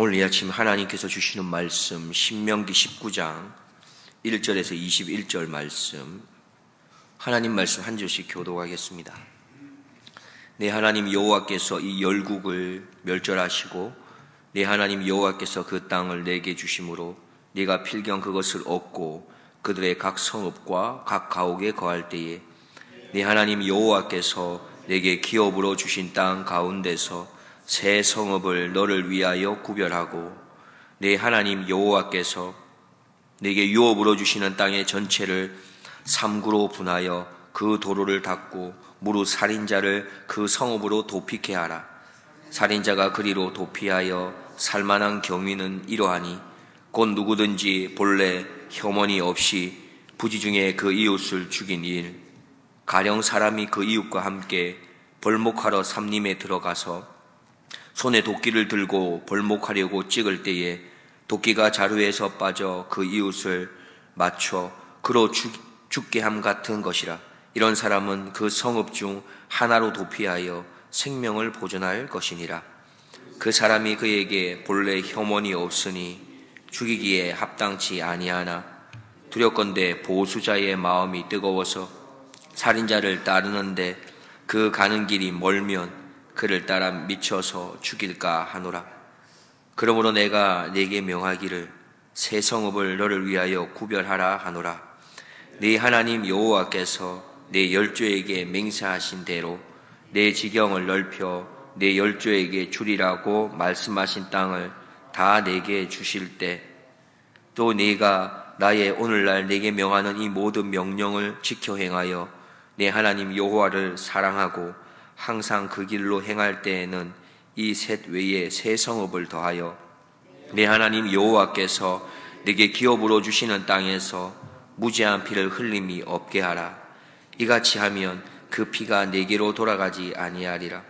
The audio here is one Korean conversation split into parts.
오늘 이 아침 하나님께서 주시는 말씀 신명기 19장 1절에서 21절 말씀, 하나님 말씀 한 절씩 교독하겠습니다. 내 하나님 여호와께서 이 열국을 멸절하시고 내 하나님 여호와께서 그 땅을 내게 주심으로 네가 필경 그것을 얻고 그들의 각 성읍과 각 가옥에 거할 때에 네 하나님 여호와께서 내게 기업으로 주신 땅 가운데서 새 성읍을 너를 위하여 구별하고 네 하나님 여호와께서 내게 유업으로 주시는 땅의 전체를 삼구로 분하여 그 도로를 닦고 무릇 살인자를 그 성읍으로 도피케 하라. 살인자가 그리로 도피하여 살만한 경위는 이러하니 곧 누구든지 본래 혐언이 없이 부지 중에 그 이웃을 죽인 일, 가령 사람이 그 이웃과 함께 벌목하러 삼림에 들어가서 손에 도끼를 들고 벌목하려고 찍을 때에 도끼가 자루에서 빠져 그 이웃을 맞춰 그로 죽게 함 같은 것이라. 이런 사람은 그 성읍 중 하나로 도피하여 생명을 보존할 것이니라. 그 사람이 그에게 본래 혐언이 없으니 죽이기에 합당치 아니하나 두렵건대 보수자의 마음이 뜨거워서 살인자를 따르는데 그 가는 길이 멀면 그를 따라 미쳐서 죽일까 하노라. 그러므로 내가 네게 명하기를 새 성읍을 너를 위하여 구별하라 하노라. 네 하나님 여호와께서 네 열조에게 맹세하신 대로 네 지경을 넓혀 네 열조에게 주리라고 말씀하신 땅을 다 내게 주실 때 또 네가 나의 오늘날 네게 명하는 이 모든 명령을 지켜 행하여 네 하나님 여호와를 사랑하고 항상 그 길로 행할 때에는 이 셋 외에 새 성읍을 더하여 네 하나님 여호와께서 네게 기업으로 주시는 땅에서 무죄한 피를 흘림이 없게 하라. 이같이 하면 그 피가 네게로 돌아가지 아니하리라.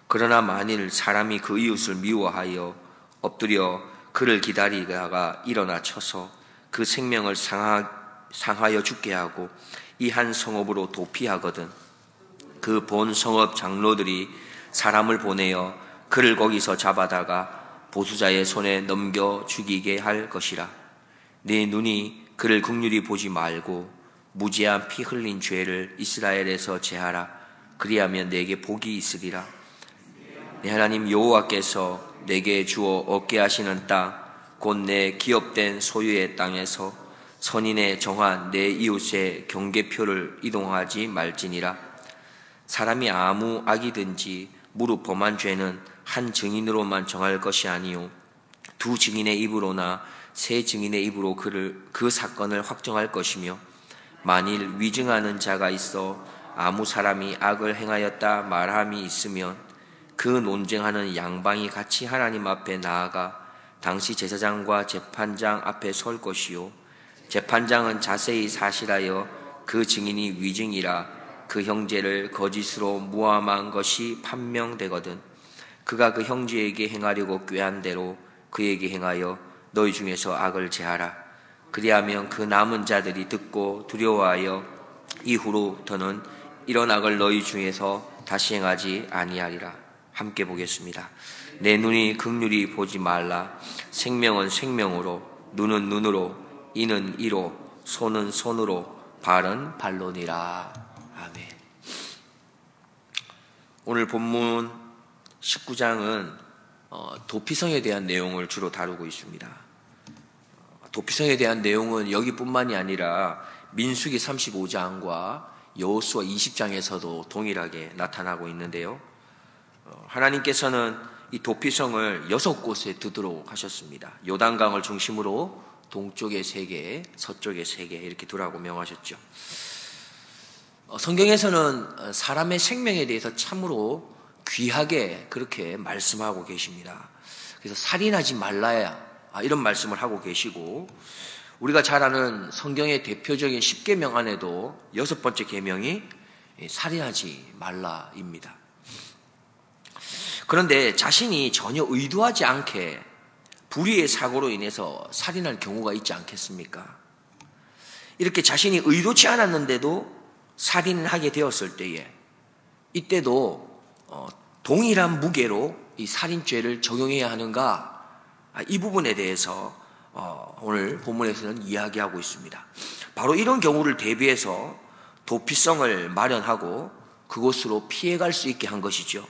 그러나 만일 사람이 그 이웃을 미워하여 엎드려 그를 기다리다가 일어나 쳐서 그 생명을 상하여 죽게 하고 이 한 성읍으로 도피하거든 그 본 성읍 장로들이 사람을 보내어 그를 거기서 잡아다가 보수자의 손에 넘겨 죽이게 할 것이라. 네 눈이 그를 긍휼히 보지 말고 무죄한 피 흘린 죄를 이스라엘에서 제하라. 그리하면 내게 복이 있으리라. 네 하나님 여호와께서 내게 주어 얻게 하시는 땅 곧 내 기업된 소유의 땅에서 선인의 정한 내 이웃의 경계표를 이동하지 말지니라. 사람이 아무 악이든지 무릇 범한 죄는 한 증인으로만 정할 것이 아니요 두 증인의 입으로나 세 증인의 입으로 그 사건을 확정할 것이며 만일 위증하는 자가 있어 아무 사람이 악을 행하였다 말함이 있으면 그 논쟁하는 양방이 같이 하나님 앞에 나아가 당시 제사장과 재판장 앞에 설 것이요 재판장은 자세히 사실하여 그 증인이 위증이라 그 형제를 거짓으로 모함한 것이 판명되거든 그가 그 형제에게 행하려고 꾀한 대로 그에게 행하여 너희 중에서 악을 제하라. 그리하면 그 남은 자들이 듣고 두려워하여 이후로부터는 이런 악을 너희 중에서 다시 행하지 아니하리라. 함께 보겠습니다. 내 눈이 긍휼히 보지 말라. 생명은 생명으로, 눈은 눈으로, 이는 이로, 손은 손으로, 발은 발로니라. 아멘. 오늘 본문 19장은 도피성에 대한 내용을 주로 다루고 있습니다. 도피성에 대한 내용은 여기뿐만이 아니라 민수기 35장과 여호수아 20장에서도 동일하게 나타나고 있는데요. 하나님께서는 이 도피성을 6곳에 두도록 하셨습니다. 요단강을 중심으로 동쪽에 3개, 서쪽에 3개 이렇게 두라고 명하셨죠. 성경에서는 사람의 생명에 대해서 참으로 귀하게 그렇게 말씀하고 계십니다. 그래서 살인하지 말라야 이런 말씀을 하고 계시고 우리가 잘 아는 성경의 대표적인 10계명 안에도 6번째 계명이 살인하지 말라입니다. 그런데 자신이 전혀 의도하지 않게 불의의 사고로 인해서 살인할 경우가 있지 않겠습니까? 이렇게 자신이 의도치 않았는데도 살인을 하게 되었을 때에 이때도 동일한 무게로 이 살인죄를 적용해야 하는가 이 부분에 대해서 오늘 본문에서는 이야기하고 있습니다. 바로 이런 경우를 대비해서 도피성을 마련하고 그곳으로 피해갈 수 있게 한 것이죠.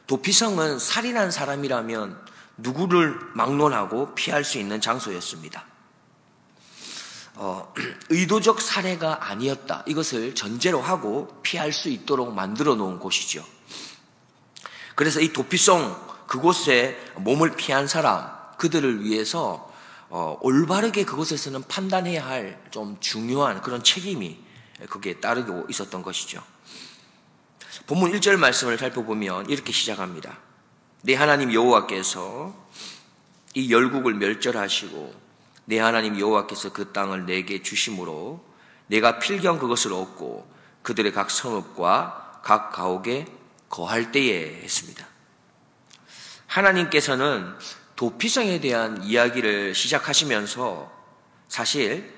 도피성은 살인한 사람이라면 누구를 막론하고 피할 수 있는 장소였습니다. 의도적 살해가 아니었다. 이것을 전제로 하고 피할 수 있도록 만들어 놓은 곳이죠. 그래서 이 도피성 그곳에 몸을 피한 사람, 그들을 위해서 올바르게 그곳에서는 판단해야 할 좀 중요한 그런 책임이 거기에 따르고 있었던 것이죠. 본문 1절 말씀을 살펴보면 이렇게 시작합니다. 내 하나님 여호와께서 이 열국을 멸절하시고 내 하나님 여호와께서 그 땅을 내게 주심으로 내가 필경 그것을 얻고 그들의 각 성읍과 각 가옥에 거할 때에 했습니다. 하나님께서는 도피성에 대한 이야기를 시작하시면서 사실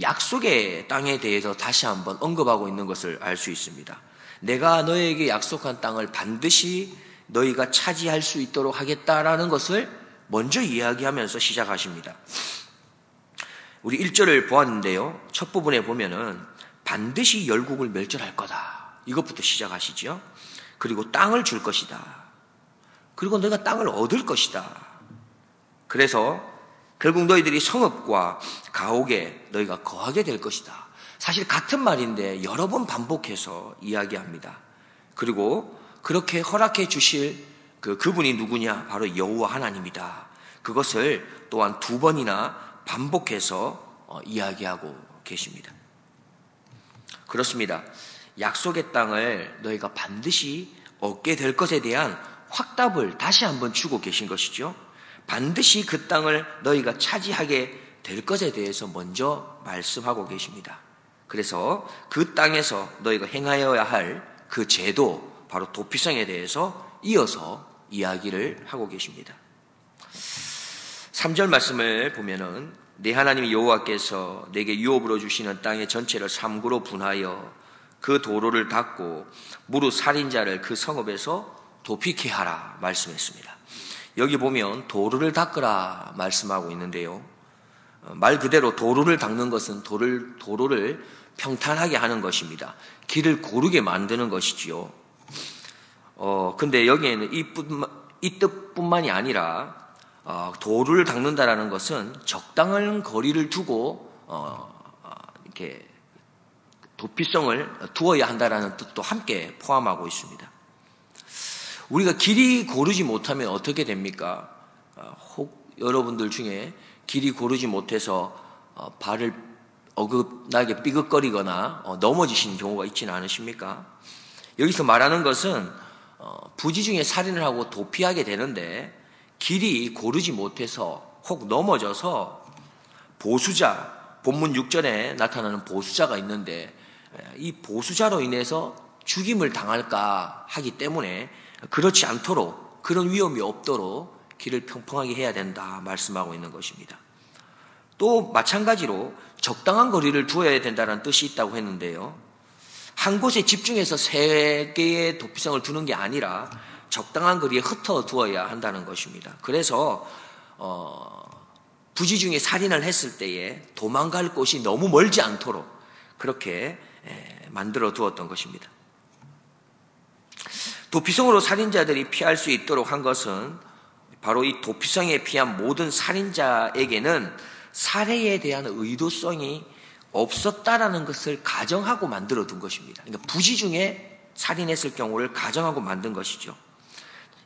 약속의 땅에 대해서 다시 한번 언급하고 있는 것을 알 수 있습니다. 내가 너에게 약속한 땅을 반드시 너희가 차지할 수 있도록 하겠다라는 것을 먼저 이야기하면서 시작하십니다. 우리 1절을 보았는데요. 첫 부분에 보면은 반드시 열국을 멸절할 거다. 이것부터 시작하시죠. 그리고 땅을 줄 것이다. 그리고 너희가 땅을 얻을 것이다. 그래서 결국 너희들이 성읍과 가옥에 너희가 거하게 될 것이다. 사실 같은 말인데 여러 번 반복해서 이야기합니다. 그리고 그렇게 허락해 주실 그분이 누구냐? 바로 여호와 하나님이다. 그것을 또한 2번이나 반복해서 이야기하고 계십니다. 그렇습니다. 약속의 땅을 너희가 반드시 얻게 될 것에 대한 확답을 다시 한번 주고 계신 것이죠. 반드시 그 땅을 너희가 차지하게 될 것에 대해서 먼저 말씀하고 계십니다. 그래서 그 땅에서 너희가 행하여야 할 그 제도, 바로 도피성에 대해서 이어서 이야기를 하고 계십니다. 3절 말씀을 보면은 내 하나님 여호와께서 내게 유업으로 주시는 땅의 전체를 3구로 분하여 그 도로를 닫고 무릇 살인자를 그 성읍에서 도피케 하라 말씀했습니다. 여기 보면 도로를 닦으라 말씀하고 있는데요. 말 그대로 도로를 닦는 것은 도로를 평탄하게 하는 것입니다. 길을 고르게 만드는 것이지요. 근데 여기에는 이 뜻뿐만이 아니라 도로를 닦는다라는 것은 적당한 거리를 두고 이렇게 도피성을 두어야 한다라는 뜻도 함께 포함하고 있습니다. 우리가 길이 고르지 못하면 어떻게 됩니까? 혹 여러분들 중에 길이 고르지 못해서 발을 어긋나게 삐걱거리거나 넘어지시는 경우가 있지는 않으십니까? 여기서 말하는 것은 부지 중에 살인을 하고 도피하게 되는데 길이 고르지 못해서 혹 넘어져서 보수자, 본문 6절에 나타나는 보수자가 있는데 이 보수자로 인해서 죽임을 당할까 하기 때문에 그렇지 않도록, 그런 위험이 없도록 길을 평평하게 해야 된다 말씀하고 있는 것입니다. 또 마찬가지로 적당한 거리를 두어야 된다는 뜻이 있다고 했는데요. 한 곳에 집중해서 3개의 도피성을 두는 게 아니라 적당한 거리에 흩어두어야 한다는 것입니다. 그래서 부지 중에 살인을 했을 때에 도망갈 곳이 너무 멀지 않도록 그렇게 만들어 두었던 것입니다. 도피성으로 살인자들이 피할 수 있도록 한 것은 바로 이 도피성에 피한 모든 살인자에게는 살해에 대한 의도성이 없었다라는 것을 가정하고 만들어 둔 것입니다. 그러니까 부지 중에 살인했을 경우를 가정하고 만든 것이죠.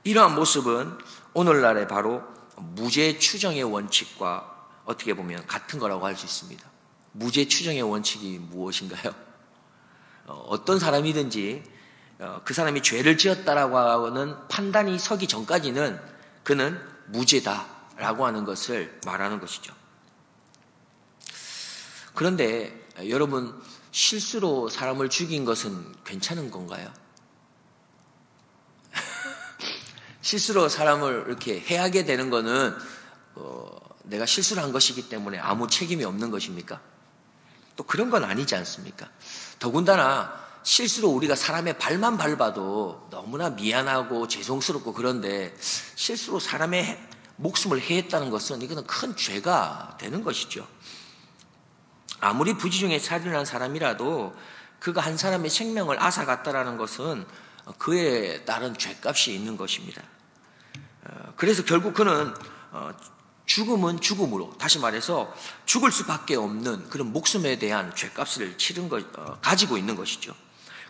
이러한 모습은 오늘날의 바로 무죄 추정의 원칙과 어떻게 보면 같은 거라고 할 수 있습니다. 무죄 추정의 원칙이 무엇인가요? 어떤 사람이든지 그 사람이 죄를 지었다라고 하는 판단이 서기 전까지는 그는 무죄다라고 하는 것을 말하는 것이죠. 그런데 여러분, 실수로 사람을 죽인 것은 괜찮은 건가요? 실수로 사람을 이렇게 해하게 되는 거는 내가 실수를 한 것이기 때문에 아무 책임이 없는 것입니까? 또 그런 건 아니지 않습니까? 더군다나 실수로 우리가 사람의 발만 밟아도 너무나 미안하고 죄송스럽고 그런데 실수로 사람의 목숨을 해했다는 것은 이거는 큰 죄가 되는 것이죠. 아무리 부지 중에 살인한 사람이라도 그가 한 사람의 생명을 앗아갔다라는 것은 그에 따른 죄값이 있는 것입니다. 그래서 결국 그는 죽음은 죽음으로, 다시 말해서 죽을 수밖에 없는 그런 목숨에 대한 죄값을 가지고 있는 것이죠.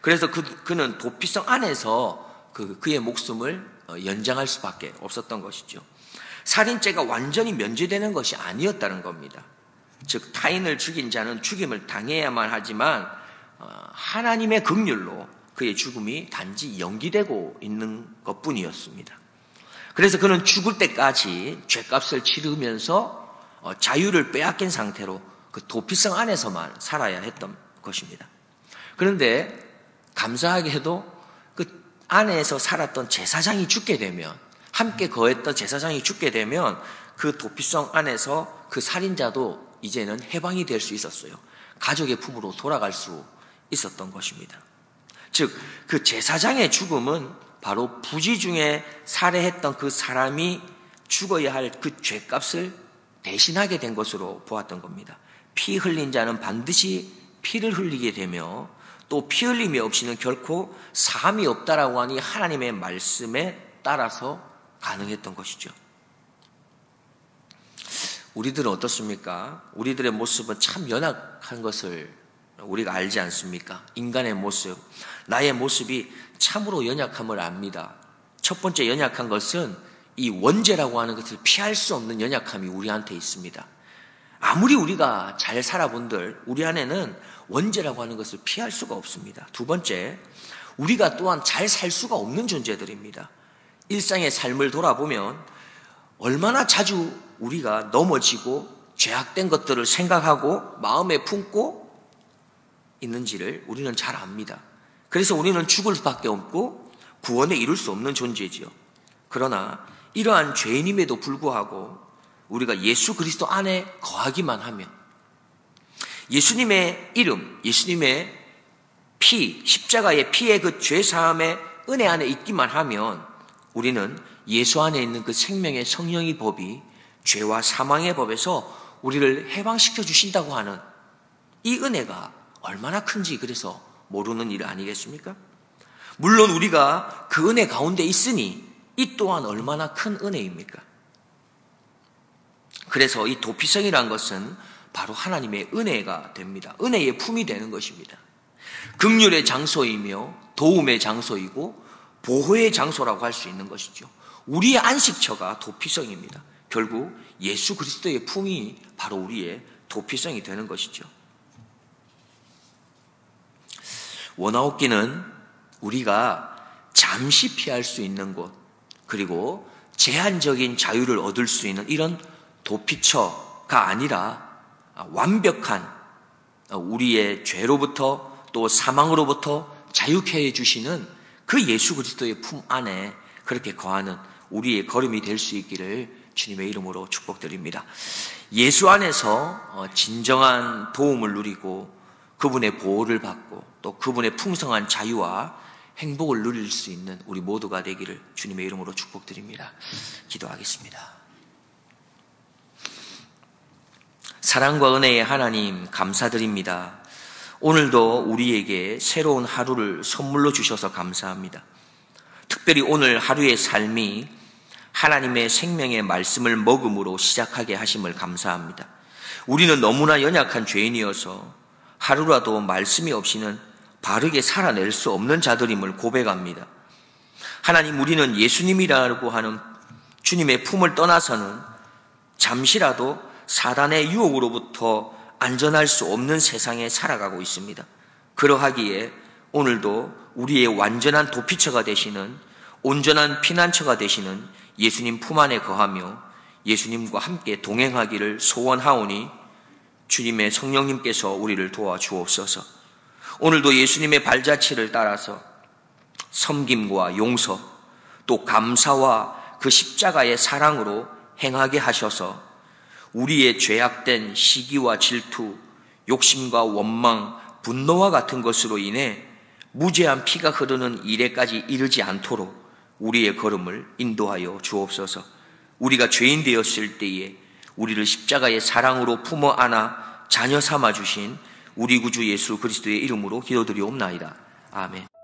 그래서 그는 도피성 안에서 그의 목숨을 연장할 수밖에 없었던 것이죠. 살인죄가 완전히 면제되는 것이 아니었다는 겁니다. 즉 타인을 죽인 자는 죽임을 당해야만 하지만 하나님의 긍휼로 그의 죽음이 단지 연기되고 있는 것뿐이었습니다. 그래서 그는 죽을 때까지 죄값을 치르면서 자유를 빼앗긴 상태로 그 도피성 안에서만 살아야 했던 것입니다. 그런데 감사하게도 그 안에서 살았던 제사장이 죽게 되면, 함께 거했던 제사장이 죽게 되면 그 도피성 안에서 그 살인자도 이제는 해방이 될 수 있었어요. 가족의 품으로 돌아갈 수 있었던 것입니다. 즉 그 제사장의 죽음은 바로 부지 중에 살해했던 그 사람이 죽어야 할 그 죄값을 대신하게 된 것으로 보았던 겁니다. 피 흘린 자는 반드시 피를 흘리게 되며 또 피 흘림이 없이는 결코 사함이 없다라고 하니 하나님의 말씀에 따라서 가능했던 것이죠. 우리들은 어떻습니까? 우리들의 모습은 참 연약한 것을 우리가 알지 않습니까? 인간의 모습, 나의 모습이 참으로 연약함을 압니다. 첫 번째 연약한 것은 이 원죄라고 하는 것을 피할 수 없는 연약함이 우리한테 있습니다. 아무리 우리가 잘 살아본들 우리 안에는 원죄라고 하는 것을 피할 수가 없습니다. 두 번째, 우리가 또한 잘 살 수가 없는 존재들입니다. 일상의 삶을 돌아보면 얼마나 자주 우리가 넘어지고 죄악된 것들을 생각하고 마음에 품고 있는지를 우리는 잘 압니다. 그래서 우리는 죽을 수밖에 없고 구원에 이룰 수 없는 존재지요. 그러나 이러한 죄인임에도 불구하고 우리가 예수 그리스도 안에 거하기만 하면, 예수님의 이름, 예수님의 피, 십자가의 피의 그 죄사함의 은혜 안에 있기만 하면 우리는 예수 안에 있는 그 생명의 성령의 법이 죄와 사망의 법에서 우리를 해방시켜 주신다고 하는 이 은혜가 얼마나 큰지 그래서 모르는 일 아니겠습니까? 물론 우리가 그 은혜 가운데 있으니 이 또한 얼마나 큰 은혜입니까? 그래서 이 도피성이란 것은 바로 하나님의 은혜가 됩니다. 은혜의 품이 되는 것입니다. 긍휼의 장소이며 도움의 장소이고 보호의 장소라고 할 수 있는 것이죠. 우리의 안식처가 도피성입니다. 결국 예수 그리스도의 품이 바로 우리의 도피성이 되는 것이죠. 원하옵기는 우리가 잠시 피할 수 있는 곳, 그리고 제한적인 자유를 얻을 수 있는 이런 도피처가 아니라 완벽한 우리의 죄로부터 또 사망으로부터 자유케 해주시는 그 예수 그리스도의 품 안에 그렇게 거하는 우리의 걸음이 될 수 있기를 주님의 이름으로 축복드립니다. 예수 안에서 진정한 도움을 누리고 그분의 보호를 받고 또 그분의 풍성한 자유와 행복을 누릴 수 있는 우리 모두가 되기를 주님의 이름으로 축복드립니다. 기도하겠습니다. 사랑과 은혜의 하나님 감사드립니다. 오늘도 우리에게 새로운 하루를 선물로 주셔서 감사합니다. 특별히 오늘 하루의 삶이 하나님의 생명의 말씀을 먹음으로 시작하게 하심을 감사합니다. 우리는 너무나 연약한 죄인이어서 하루라도 말씀이 없이는 바르게 살아낼 수 없는 자들임을 고백합니다. 하나님, 우리는 예수님이라고 하는 주님의 품을 떠나서는 잠시라도 사단의 유혹으로부터 안전할 수 없는 세상에 살아가고 있습니다. 그러하기에 오늘도 우리의 완전한 도피처가 되시는, 온전한 피난처가 되시는 예수님 품 안에 거하며 예수님과 함께 동행하기를 소원하오니 주님의 성령님께서 우리를 도와주옵소서. 오늘도 예수님의 발자취를 따라서 섬김과 용서, 또 감사와 그 십자가의 사랑으로 행하게 하셔서 우리의 죄악된 시기와 질투, 욕심과 원망, 분노와 같은 것으로 인해 무죄한 피가 흐르는 이래까지 이르지 않도록 우리의 걸음을 인도하여 주옵소서. 우리가 죄인 되었을 때에 우리를 십자가의 사랑으로 품어 안아 자녀 삼아 주신 우리 구주 예수 그리스도의 이름으로 기도드리옵나이다. 아멘.